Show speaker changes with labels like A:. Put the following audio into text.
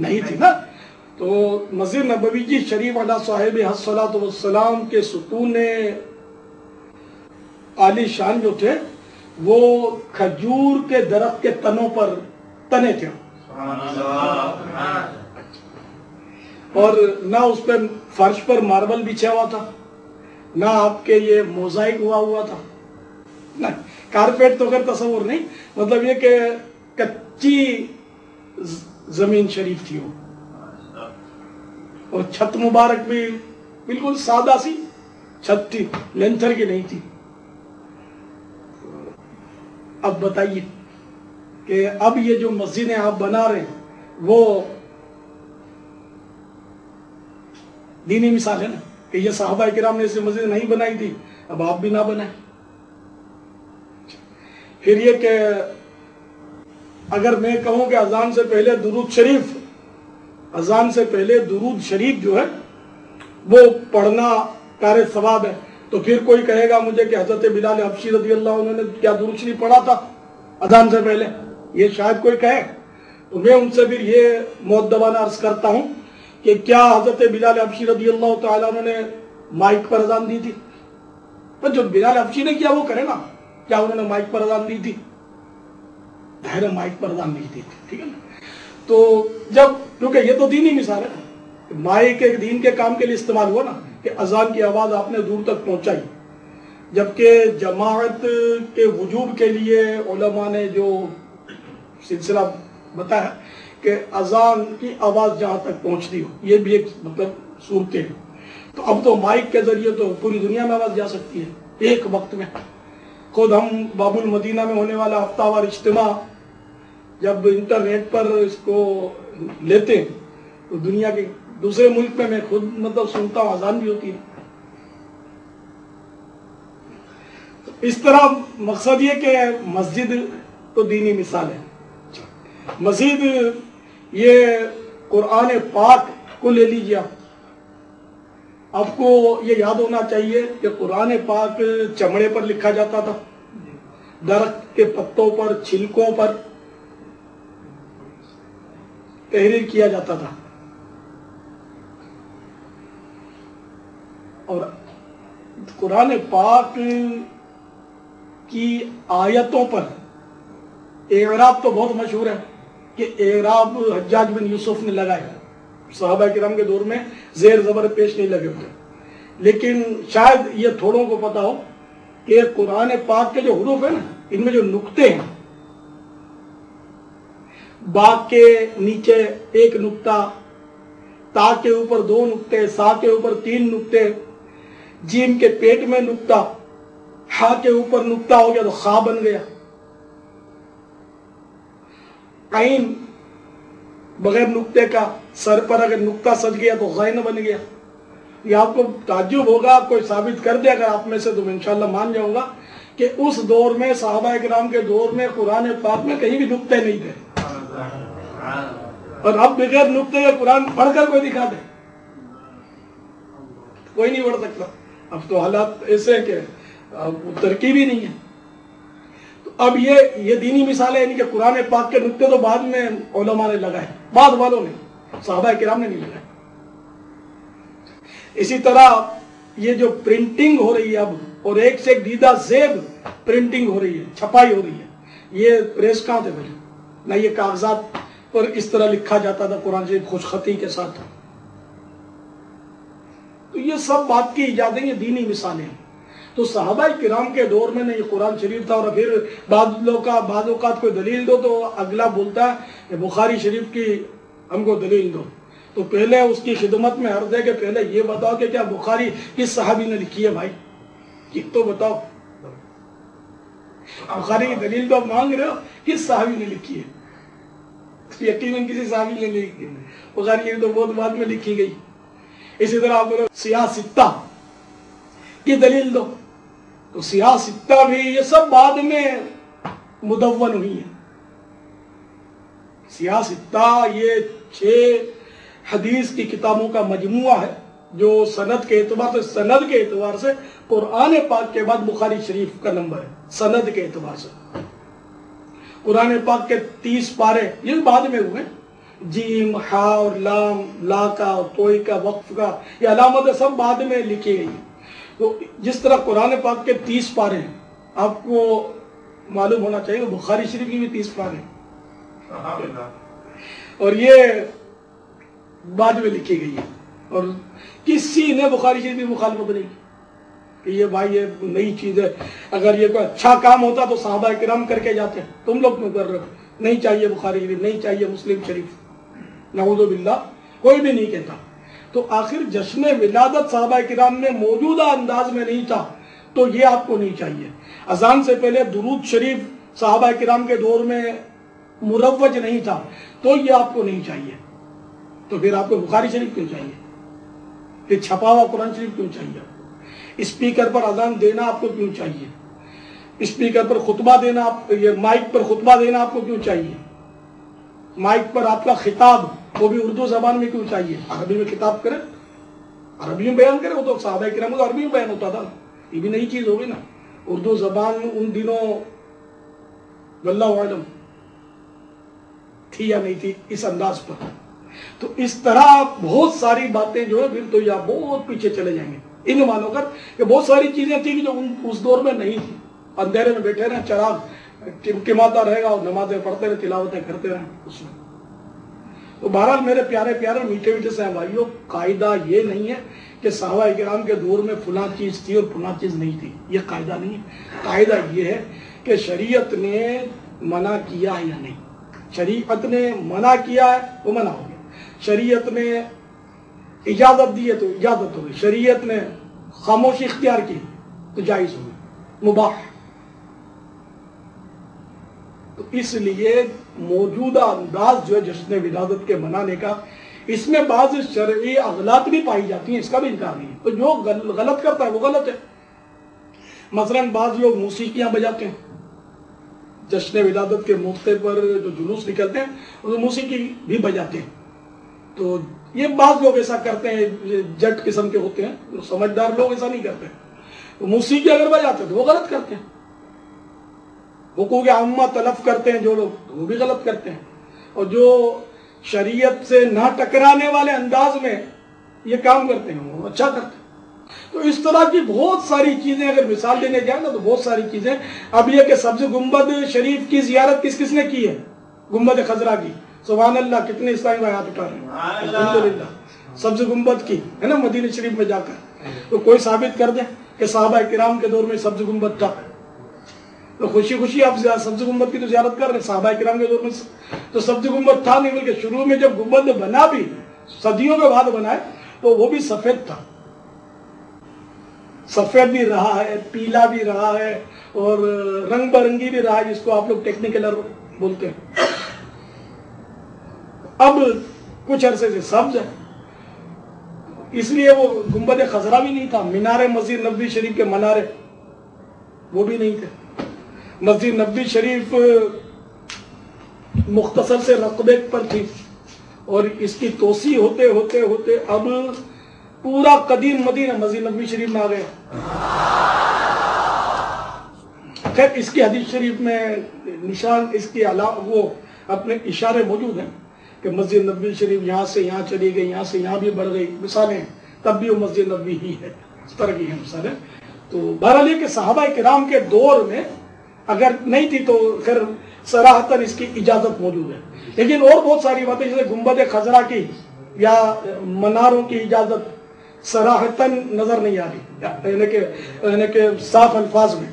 A: نہیں تھی نا. تو مسجد نبوی کی شریف علی صاحب الصلاۃ والسلام کے ستون عالی شان جو تھے وہ کھجور کے درخت کے تنوں پر تنے تھے اور نہ اس پہ فرش پر ماربل بچھا ہوا تھا، نہ آپ کے یہ موزائک ہوا تھا، نہ کارپیٹ تو اگر تصور نہیں، مطلب یہ کہ کچی زمین شریف تھی وہ، اور چھت مبارک بھی بالکل سادہ سی چھت تھی، لینتر کی نہیں تھی. اب بتائیے کہ اب یہ جو مسجدیں آپ بنا رہے ہیں وہ دینی مثال ہے نا کہ یہ صحابہ کرام نے اسے مسجد نہیں بنائی تھی، اب آپ بھی نہ بنائیں. پھر یہ کہ اگر میں کہوں کہ اذان سے پہلے درود شریف، اذان سے پہلے درود شریف جو ہے وہ پڑھنا کار ثواب ہے، تو پھر کوئی کہے گا مجھے کہ حضرت بلال حبشی رضی اللہ عنہ نے کیا درود شریف پڑھا تھا اذان سے پہلے، یہ شاید کوئی کہے. تو میں ان سے پھر یہ مؤدبانہ عرض کرتا ہوں کہ کیا حضرت بلال حبشی رضی اللہ تعالیٰ عنہ نے مائک پر اذان دی تھی؟ پر جو بلال حبشی نے کیا وہ کرے نا، کیا انہوں نے مائک پر اذان دی تھی؟ ظاہر مائک پر اذان نہیں دی تھی، ٹھیک ہے نا. تو جب کیونکہ یہ تو دینی مثال ہے، مائک ایک دین کے کام کے لیے استعمال ہوا نا کہ اذان کی آواز آپ نے دور تک پہنچائی، جبکہ جماعت کے وجوب کے لیے علماء نے جو سلسلہ بتایا کہ اذان کی آواز جہاں تک پہنچتی ہو، یہ بھی ایک مطلب صورت ہے. تو اب تو مائک کے ذریعے تو پوری دنیا میں آواز جا سکتی ہے ایک وقت میں. خود ہم باب المدینہ میں ہونے والا ہفتہ وار اجتماع جب انٹرنیٹ پر اس کو لیتے ہیں تو دنیا کے دوسرے ملک میں میں خود مطلب سنتا ہوں، اذان بھی ہوتی ہے. اس طرح مقصد یہ کہ مسجد تو دینی مثال ہے. مزید یہ قرآن پاک کو لے لیجیے، آپ کو یہ یاد ہونا چاہیے کہ قرآن پاک چمڑے پر لکھا جاتا تھا، درخت کے پتوں پر، چھلکوں پر تحریر کیا جاتا تھا، اور قرآن پاک کی آیتوں پر اعراب تو بہت مشہور ہے کہ اعراب حجاج بن یوسف نے لگایا. صحابہ کرام کے دور میں زیر زبر پیش نہیں لگے ہوئے، لیکن شاید یہ تھوڑوں کو پتا ہو کہ قرآن پاک کے جو حروف ہیں نا، ان میں جو نقطے ہیں، با کے نیچے ایک نقطہ، تا کے اوپر 2 نقطے، سا کے اوپر 3 نقطے، جیم کے پیٹ میں نقطہ، ہا کے اوپر نقطہ ہو گیا تو خا بن گیا، عین بغیر نقطے کا سر پر اگر نقطہ سج گیا تو غین بن گیا. یہ آپ کو تعجب ہوگا، کوئی ثابت کر دے اگر آپ میں سے تو میں انشاءاللہ مان جاؤں گا کہ اس دور میں، صحابہ کرام کے دور میں، قرآن پاک میں کہیں بھی نقطے نہیں تھے، اور اب بغیر نقطے کا قرآن پڑھ کر کوئی دکھا دے، کوئی نہیں پڑھ سکتا. اب تو حالات ایسے ہیں کہ ترکیب ہی نہیں ہے. تو اب یہ دینی مثال ہے، یعنی کہ قرآن پاک کے نقطے تو بعد میں علماء نے لگائے، بعد والوں نے، صحابہ کرام نے نہیں لگائے. اسی طرح یہ جو پرنٹنگ ہو رہی ہے اب، اور ایک سے ایک دیدہ زیب پرنٹنگ ہو رہی ہے، چھپائی ہو رہی ہے، یہ پریس کہاں تھے پہلے؟ نہ یہ کاغذات پر اس طرح لکھا جاتا تھا قرآن شریف خوش خطی کے ساتھ. تو یہ سب بات کی ایجادیں، یہ دینی مثالیں ہیں. تو صحابہ کرام کے دور میں یہ قرآن شریف تھا، اور پھر بعض اوقات کوئی دلیل دو تو اگلا بولتا ہے کہ بخاری شریف کی ہم کو دلیل دو. تو پہلے اس کی خدمت میں عرض ہے کہ پہلے یہ بتاؤ کہ کیا بخاری کس صحابی نے لکھی ہے؟ بھائی یہ تو بتاؤ، بخاری کی دلیل تو آپ مانگ رہے ہو، کس صحابی نے لکھی ہے؟ یقیناً کسی صحابی نے نہیں لکھی. بخاری کی تو بہت بعد میں لکھی گئی. اسی طرح آپ بولو سیاہ ستہ کی دلیل دو، تو سیاہ ستہ بھی یہ سب بعد میں مدون ہوئی ہے. سیاہ ستہ یہ 6 حدیث کی کتابوں کا مجموعہ ہے جو سند کے اعتبار سے قرآن پاک کے بعد بخاری شریف کا نمبر ہے. سند کے اعتبار سے قرآن پاک کے 30 پارے یہ بعد میں ہوئے، جیم ہا اور لام لا کا اور توئی کا وقف کا یہ علامتیں سب بعد میں لکھی گئی ہیں۔ تو جس طرح قرآن پاک کے 30 پارے ہیں، آپ کو معلوم ہونا چاہیے بخاری شریف کی بھی 30 پارے ہیں اور یہ بعد میں لکھی گئی ہے، اور کسی نے بخاری شریف کی مخالفت نہیں کی کہ یہ بھائی یہ نئی چیز ہے، اگر یہ کوئی اچھا کام ہوتا تو صحابہ کرام کر کے جاتے ہیں، تم لوگ کیوں کر رہے ہو؟ نہیں چاہیے بخاری شریف، نہیں چاہیے مسلم شریف، نعوذ باللہ، کوئی بھی نہیں کہتا۔ تو آخر جشن ولادت صحابہ کرام میں موجودہ انداز میں نہیں تھا تو یہ آپ کو نہیں چاہیے۔ اذان سے پہلے درود شریف صحابہ کرام کے دور میں مروج نہیں تھا تو یہ آپ کو نہیں چاہیے، تو پھر آپ کو بخاری شریف کیوں چاہیے؟ پھر چھپا ہوا قرآن شریف کیوں چاہیے آپ کو؟ اسپیکر پر اذان دینا آپ کو کیوں چاہیے؟ اسپیکر پر خطبہ دینا، یہ مائک پر خطبہ دینا آپ کو کیوں چاہیے؟ مائک پر آپ کا خطاب وہ بھی اردو زبان میں کیوں چاہیے؟ عربی میں خطاب کرے، عربی میں بیان کرے، وہ تو صحابہ کرام کو عربی میں بیان ہوتا تھا، یہ بھی نئی چیز ہوگی نا۔ اردو زبان ان دنوں واللہ اعلم تھی یا نہیں تھی اس انداز پر۔ تو اس طرح بہت ساری باتیں جو ہے پھر تو یا بہت پیچھے چلے جائیں گے، ان مانو کر کہ بہت ساری چیزیں تھیں جو اس دور میں نہیں تھی۔ اندھیرے میں بیٹھے رہے، چراغ ٹمٹماتا رہے گا اور نمازیں پڑھتے رہے، تلاوتیں کرتے رہے اس میں۔ تو بہرحال میرے پیارے پیارے میٹھے میٹھے سے بھائیوں، قاعدہ یہ نہیں ہے کہ صحابہ کرام کے دور میں فلاں چیز تھی اور فلاں چیز نہیں تھی، یہ قاعدہ نہیں ہے۔ قاعدہ یہ ہے کہ شریعت نے منع کیا ہے یا نہیں۔ شریعت نے منع کیا ہے وہ منع ہو گیا، شریعت نے اجازت دی ہے تو اجازت ہو گئی، شریعت نے خاموشی اختیار کی تو جائز ہو گئی، مباح۔ تو اس لیے موجودہ انداز جو ہے جشن ولادت کے منانے کا، اس میں بعض شرعی اغلاط بھی پائی جاتی ہیں، اس کا بھی انکار نہیں ہے۔ تو جو غلط کرتا ہے وہ غلط ہے۔ مثلا بعض لوگ موسیقیاں بجاتے ہیں، جشن ولادت کے موقع پر جو جلوس نکلتے ہیں وہ موسیقی بھی بجاتے ہیں۔ تو یہ بعض لوگ ایسا کرتے ہیں، جٹ قسم کے ہوتے ہیں، سمجھدار لوگ ایسا نہیں کرتے۔ تو موسیقی اگر بجاتے ہیں تو وہ غلط کرتے ہیں، حقوق عامہ تلف کرتے ہیں جو لوگ، وہ بھی غلط کرتے ہیں۔ اور جو شریعت سے نہ ٹکرانے والے انداز میں یہ کام کرتے ہیں وہ اچھا کرتے ہیں۔ تو اس طرح کی بہت ساری چیزیں اگر مثال دینے جائیں نا تو بہت ساری چیزیں۔ اب یہ کہ سبز گنبد شریف کی زیارت کس کس نے کی ہے؟ گنبد خضرا کی، سبحان اللہ، کتنے اسلامی بھائی ہاتھ اٹھا رہے ہیں، الحمدللہ، سبز گنبد کی ہے نا مدینہ شریف میں جا کر۔ تو کوئی ثابت کر دے کہ صحابہ کرام کے دور میں سبز گنبد تھا، تو خوشی خوشی آپ سبز گنبد کی تو زیارت کر رہے ہیں۔ صحابہ کرام کے دور میں تو سبز گنبد تھا نہیں، بلکہ شروع میں جب گنبد بنا بھی صدیوں کے بعد بنا ہے تو وہ بھی سفید تھا، سفید بھی رہا ہے، پیلا بھی رہا ہے اور رنگ برنگی بھی رہا ہے، جس کو آپ لوگ ٹیکنیکلر بولتے ہیں۔ اب کچھ عرصے سے سبز ہے، اس لیے وہ گنبد خضرا بھی نہیں تھا۔ مینار مسجد نبوی شریف کے منارے وہ بھی نہیں تھے۔ مسجد نبوی شریف مختصر سے رقبے پر تھی اور اس کی توسیع ہوتے ہوتے ہوتے اب پورا قدیم مدینہ مسجد نبوی شریف میں آ گیا۔ خیر اس کی حدیث شریف میں نشان، اس کے علاوہ وہ اپنے اشارے موجود ہیں کہ مسجد نبوی شریف یہاں سے یہاں چلی گئی، یہاں سے یہاں بھی بڑھ گئی، مثالیں، تب بھی وہ مسجد نبوی ہی ہے، اس طرح کی ہیں مثالیں۔ تو بہرحال یہ کہ صحابہ کرام کے دور میں اگر نہیں تھی تو خیر صراحتاً اس کی اجازت موجود ہے، لیکن اور بہت ساری باتیں جیسے گنبد خضرا کی یا مناروں کی اجازت صراحتاً نظر نہیں آ رہی، یعنی کہ صاف الفاظ میں